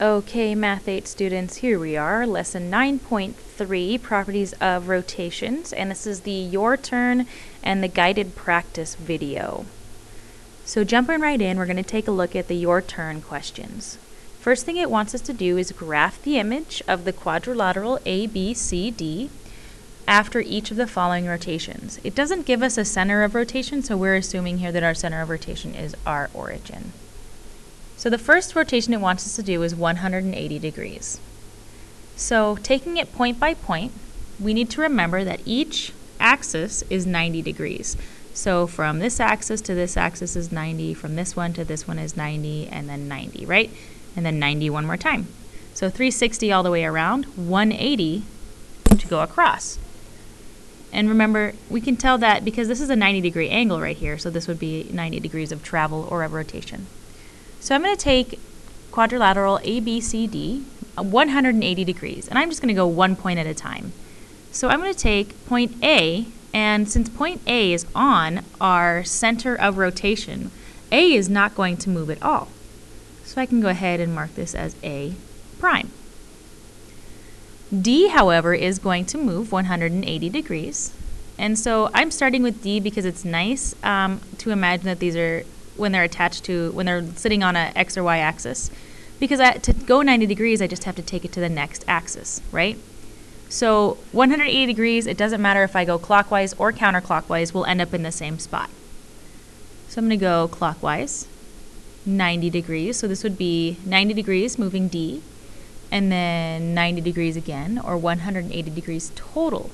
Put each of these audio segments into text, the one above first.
Okay, Math 8 students, here we are, lesson 9.3, properties of rotations, and this is the Your Turn and the guided practice video. So jumping right in, we're going to take a look at the Your Turn questions. First thing it wants us to do is graph the image of the quadrilateral A, B, C, D after each of the following rotations. It doesn't give us a center of rotation, so we're assuming here that our center of rotation is our origin. So the first rotation it wants us to do is 180 degrees. So taking it point by point, we need to remember that each axis is 90 degrees. So from this axis to this axis is 90, from this one to this one is 90, and then 90, right? And then 90 one more time. So 360 all the way around, 180 to go across. And remember, we can tell that because this is a 90-degree angle right here, so this would be 90 degrees of travel or of rotation. So I'm going to take quadrilateral ABCD 180 degrees, and I'm just going to go one point at a time. So I'm going to take point A, and since point A is on our center of rotation, A is not going to move at all. So I can go ahead and mark this as A prime. D, however, is going to move 180 degrees. And so I'm starting with D because it's nice to imagine that these are when they're attached to, when they're sitting on a X or Y axis. Because to go 90 degrees, I just have to take it to the next axis, right? So 180 degrees, it doesn't matter if I go clockwise or counterclockwise, we'll end up in the same spot. So I'm going to go clockwise, 90 degrees. So this would be 90 degrees moving D, and then 90 degrees again, or 180 degrees total.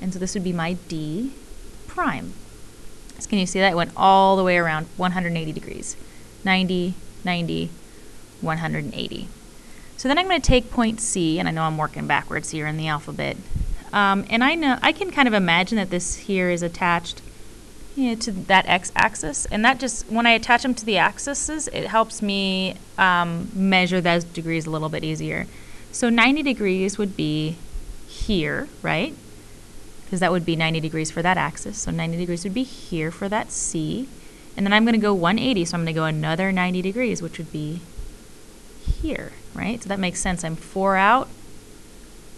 And so this would be my D prime. So can you see that? It went all the way around 180 degrees. 90, 90, 180. So then I'm going to take point C, and I know I'm working backwards here in the alphabet. And I can kind of imagine that this here is attached to that x-axis. And that just, when I attach them to the axes, it helps me measure those degrees a little bit easier. So 90 degrees would be here, right? Because that would be 90 degrees for that axis. So 90 degrees would be here for that C. And then I'm going to go 180, so I'm going to go another 90 degrees, which would be here, right? So that makes sense. I'm 4 out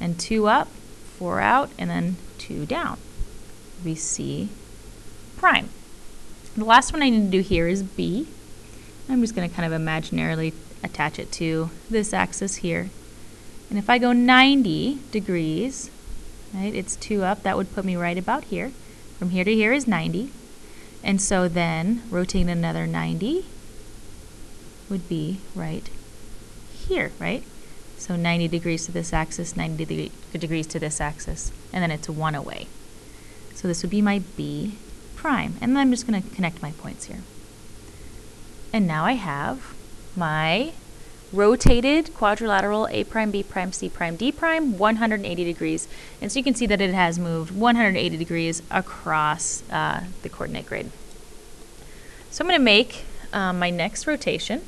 and 2 up, 4 out, and then 2 down. It would be C prime. The last one I need to do here is B. I'm just going to kind of imaginarily attach it to this axis here. And if I go 90 degrees, right, it's 2 up, that would put me right about here. From here to here is 90. And so then rotating another 90 would be right here, right? So 90 degrees to this axis, 90 degrees to this axis, and then it's 1 away. So this would be my B prime. And then I'm just going to connect my points here. And now I have my rotated quadrilateral A prime, B prime, C prime, D prime, 180 degrees. And so you can see that it has moved 180 degrees across the coordinate grid. So I'm going to make my next rotation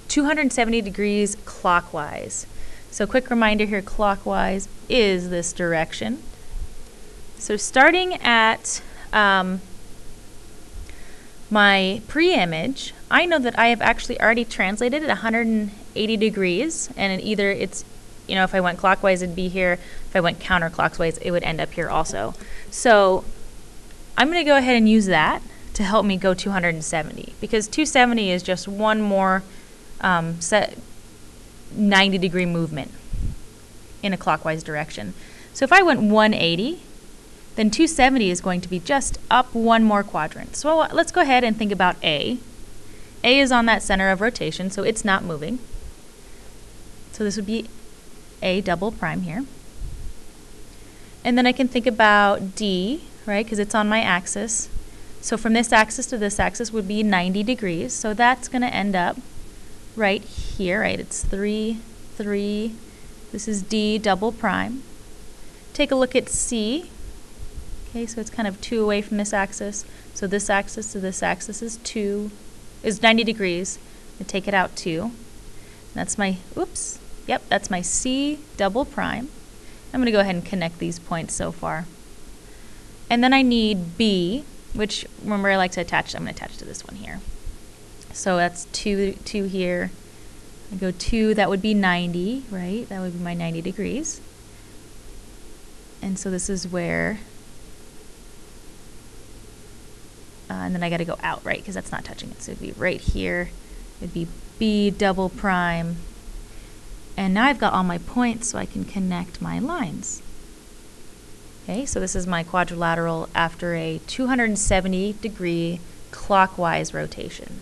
270 degrees clockwise. So quick reminder here, clockwise is this direction. So starting at my pre-image, I know that I have actually already translated at 180 degrees, and either it's, if I went clockwise it'd be here, if I went counterclockwise it would end up here also. So I'm going to go ahead and use that to help me go 270, because 270 is just one more set 90 degree movement in a clockwise direction. So if I went 180, then 270 is going to be just up one more quadrant. So let's go ahead and think about A. A is on that center of rotation, so it's not moving. So this would be A double prime here. And then I can think about D, right, because it's on my axis. So from this axis to this axis would be 90 degrees. So that's going to end up right here, right? It's 3, 3. This is D double prime. Take a look at C. Okay, so it's kind of 2 away from this axis. So this axis to this axis is 90 degrees. I take it out 2. That's my, that's my C double prime. I'm going to go ahead and connect these points so far. And then I need B, which, remember, I like to attach, I'm going to attach to this one here. So that's 2 here, I go 2, that would be 90, right? That would be my 90 degrees. And so this is where, and then I got to go out, right? Because that's not touching it. So it'd be right here. It'd be B double prime. And now I've got all my points so I can connect my lines. Okay, so this is my quadrilateral after a 270-degree clockwise rotation.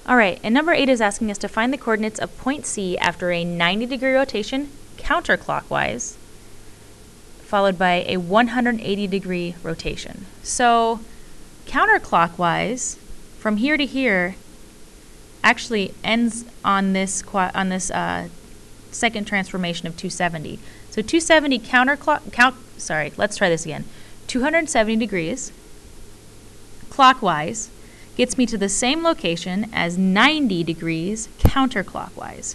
All right, and number 8 is asking us to find the coordinates of point C after a 90-degree rotation counterclockwise, followed by a 180-degree rotation. So counterclockwise, from here to here, actually ends on this second transformation of 270. So 270 let's try this again. 270 degrees clockwise gets me to the same location as 90 degrees counterclockwise.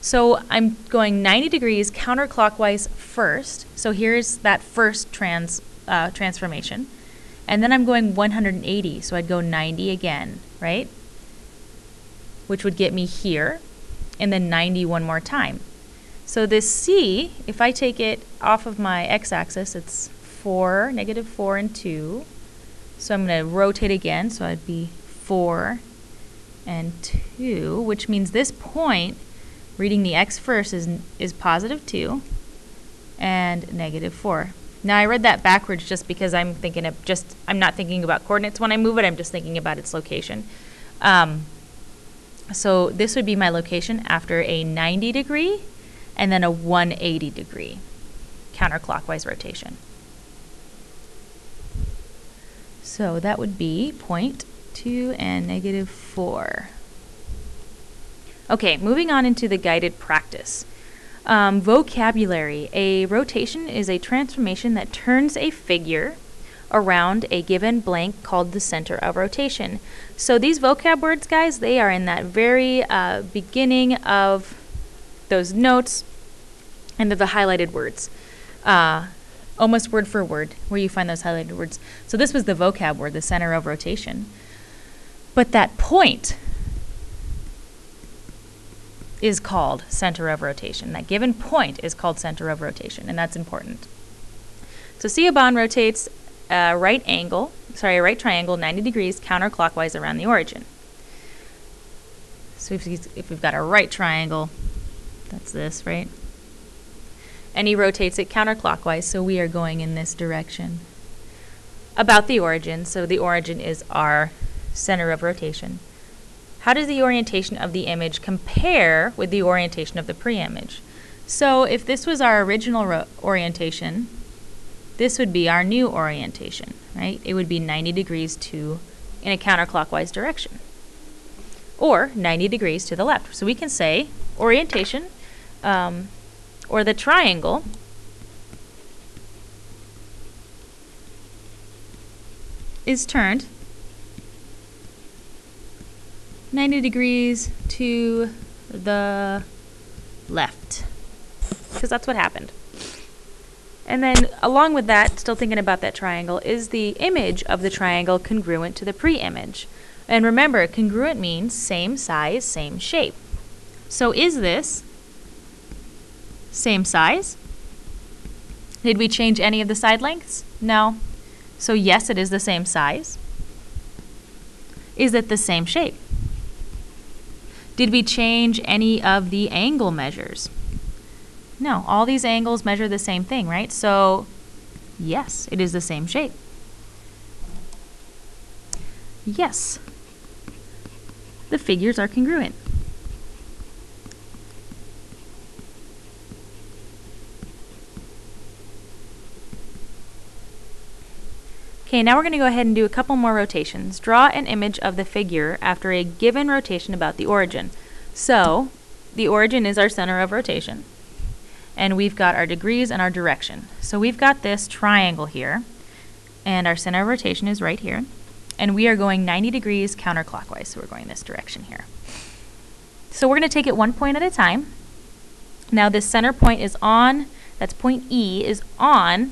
So I'm going 90 degrees counterclockwise first. So here's that first transformation. And then I'm going 180. So I'd go 90 again, right? Which would get me here, and then 90 one more time. So this C, if I take it off of my x-axis, it's 4, negative 4 and 2. So I'm going to rotate again, so I'd be 4 and 2, which means this point, reading the x first, is positive 2 and negative 4. Now I read that backwards just because I'm not thinking about coordinates when I move it, I'm just thinking about its location. So this would be my location after a 90 degree and then a 180 degree counterclockwise rotation. So that would be 0.2 and negative 4. Okay, moving on into the guided practice. Vocabulary. A rotation is a transformation that turns a figure around a given blank called the center of rotation. So these vocab words, guys, they are in that very beginning of those notes and the highlighted words. Almost word for word where you find those highlighted words. So this was the vocab word, the center of rotation. But that point is called center of rotation. That given point is called center of rotation, and that's important. So see a bond rotates a right triangle 90 degrees counterclockwise around the origin. So if we've got a right triangle, that's this, right? And he rotates it counterclockwise, so we are going in this direction. About the origin, so the origin is our center of rotation. How does the orientation of the image compare with the orientation of the pre-image? So if this was our original orientation, this would be our new orientation, right? It would be 90 degrees in a counterclockwise direction, or 90 degrees to the left. So we can say orientation, or the triangle is turned 90 degrees to the left, because that's what happened. And then along with that, still thinking about that triangle, is the image of the triangle congruent to the pre-image? And remember, congruent means same size, same shape. So is this same size? Did we change any of the side lengths? No. So yes, it is the same size. Is it the same shape? Did we change any of the angle measures? No, all these angles measure the same thing, right? So yes, it is the same shape. Yes, the figures are congruent. Okay, now we're going to go ahead and do a couple more rotations. Draw an image of the figure after a given rotation about the origin. So the origin is our center of rotation, and we've got our degrees and our direction. So we've got this triangle here, and our center of rotation is right here, and we are going 90 degrees counterclockwise, so we're going this direction here. So we're going to take it one point at a time. Now this center point is on, that's point E, is on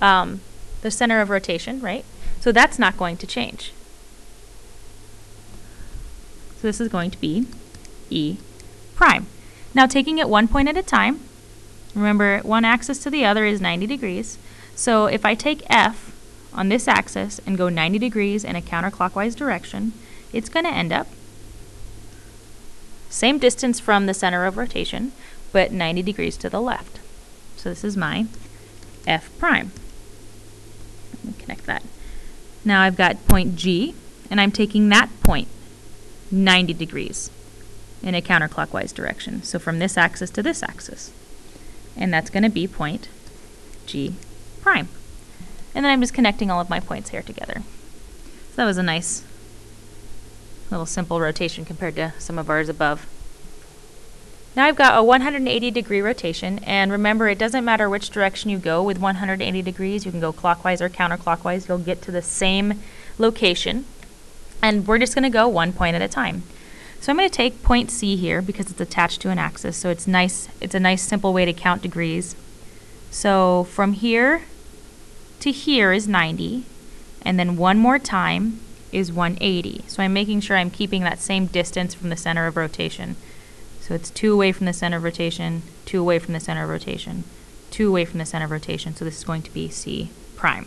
the center of rotation, right? So that's not going to change. So this is going to be E prime. Now taking it 1 point at a time, remember one axis to the other is 90 degrees. So if I take F on this axis and go 90 degrees in a counterclockwise direction, it's going to end up same distance from the center of rotation, but 90 degrees to the left. So this is my F prime. Let me connect that. Now I've got point G, and I'm taking that point 90 degrees in a counterclockwise direction. So from this axis to this axis. And that's going to be point G prime. And then I'm just connecting all of my points here together. So that was a nice little simple rotation compared to some of ours above. Now I've got a 180 degree rotation, and remember it doesn't matter which direction you go with 180 degrees. You can go clockwise or counterclockwise. You'll get to the same location, and we're just going to go 1 point at a time. So I'm going to take point C here because it's attached to an axis, so it's nice. It's a nice simple way to count degrees. So from here to here is 90, and then one more time is 180. So I'm making sure I'm keeping that same distance from the center of rotation. So it's 2 away from the center of rotation, 2 away from the center of rotation, 2 away from the center of rotation. So this is going to be C prime.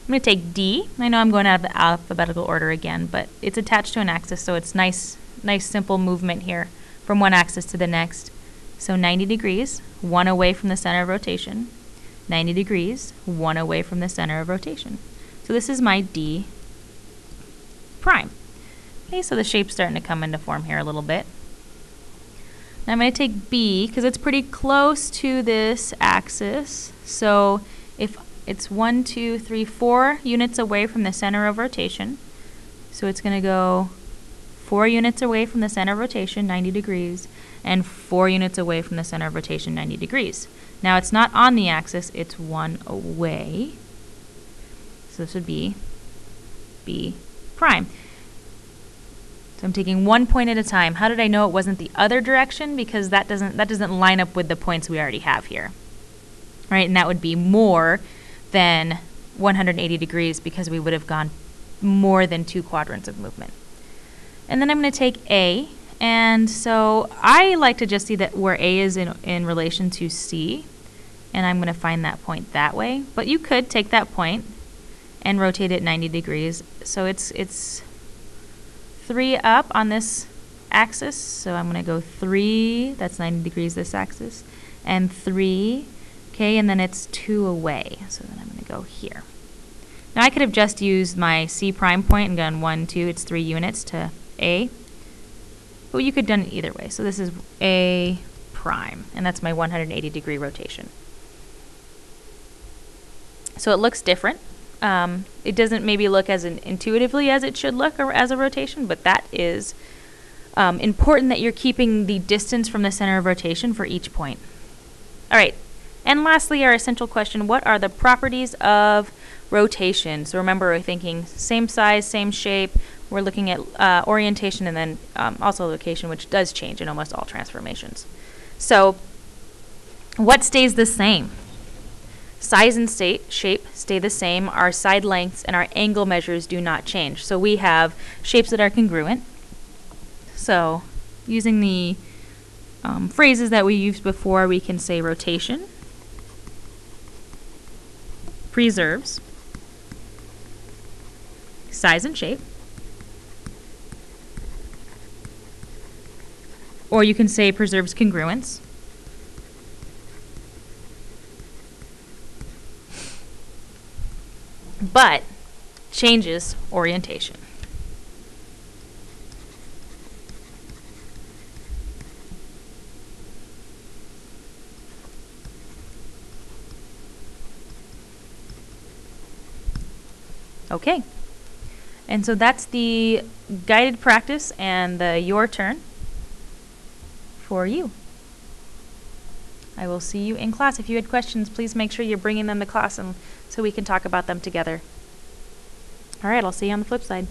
I'm going to take D. I know I'm going out of the alphabetical order again, but it's attached to an axis, so it's nice simple movement here from one axis to the next. So 90 degrees, 1 away from the center of rotation, 90 degrees, 1 away from the center of rotation. So this is my D prime. Okay, so the shape's starting to come into form here a little bit. Now I'm going to take B because it's pretty close to this axis. So if it's 1, 2, 3, 4 units away from the center of rotation, so it's going to go 4 units away from the center of rotation, 90 degrees, and 4 units away from the center of rotation, 90 degrees. Now it's not on the axis, it's 1 away. So this would be B prime. So I'm taking 1 point at a time. How did I know it wasn't the other direction? Because that doesn't line up with the points we already have here. Right? And that would be more than 180 degrees because we would have gone more than 2 quadrants of movement. And then I'm going to take A, and so I like to just see that where A is in relation to C, and I'm going to find that point that way. But you could take that point and rotate it 90 degrees. So it's 3 up on this axis, so I'm going to go 3, that's 90 degrees this axis, and 3, okay, and then it's 2 away, so then I'm going to go here. Now I could have just used my C prime point and gone 1, 2, it's 3 units to A, but you could have done it either way. So this is A prime, and that's my 180 degree rotation. So it looks different. It doesn't maybe look as intuitively as it should look as a rotation, but that is important that you're keeping the distance from the center of rotation for each point. All right, and lastly, our essential question, what are the properties of rotation? So remember, we're thinking same size, same shape. We're looking at orientation and then also location, which does change in almost all transformations. So what stays the same? Size and shape stay the same. Our side lengths and our angle measures do not change. So we have shapes that are congruent. So using the phrases that we used before, we can say rotation preserves size and shape. Or you can say preserves congruence. But changes orientation. Okay, and so that's the guided practice and the your turn for you. I will see you in class. If you had questions, please make sure you're bringing them to class and so we can talk about them together. All right, I'll see you on the flip side.